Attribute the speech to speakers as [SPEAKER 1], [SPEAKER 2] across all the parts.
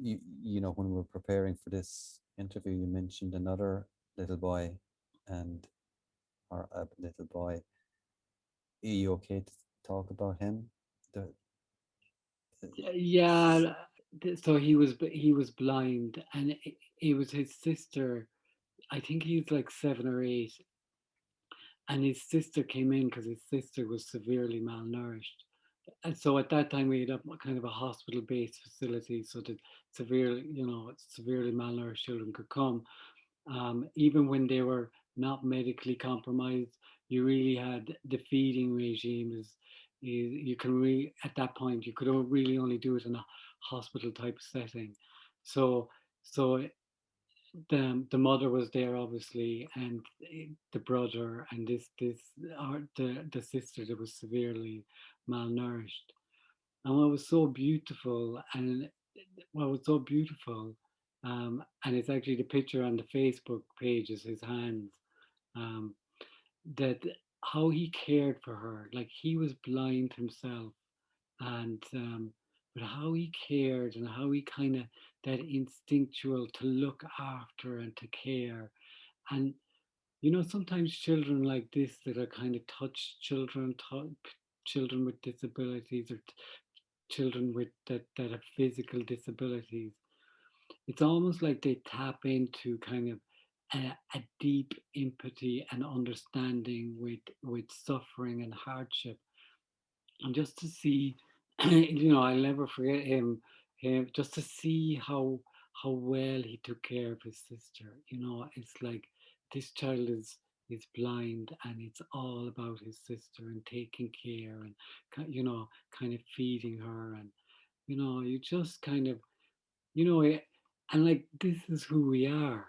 [SPEAKER 1] you know, when we were preparing for this interview, you mentioned another little boy, and or a little boy. Are you okay to talk about him? The
[SPEAKER 2] Yeah, so he was blind, and it was his sister. I think he was like 7 or 8, and his sister came in because his sister was severely malnourished. And so at that time we had a kind of a hospital-based facility, so that severely malnourished children could come. Even when they were not medically compromised, you really had the feeding regime is you can really at that point you could really only do it in a hospital type setting. So so the mother was there obviously, and the brother, and the sister that was severely malnourished. And what was so beautiful, and it's actually the picture on the Facebook page is his hands, um, that how he cared for her, like he was blind himself, and but how he cared and how he kind of that instinctual to look after and to care. And sometimes children like this that are kind of touch children, children with disabilities, or children with that have physical disabilities, it's almost like they tap into kind of a deep empathy and understanding with suffering and hardship. And just to see, I'll never forget him just to see how well he took care of his sister. It's like this child is blind, and it's all about his sister and taking care, and kind of feeding her. And you just kind of you know eh, and like this is who we are.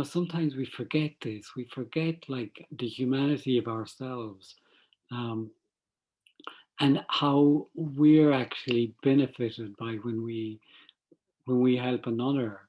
[SPEAKER 2] Sometimes we forget this. We forget like the humanity of ourselves, um, and how we're actually benefited by when we help another.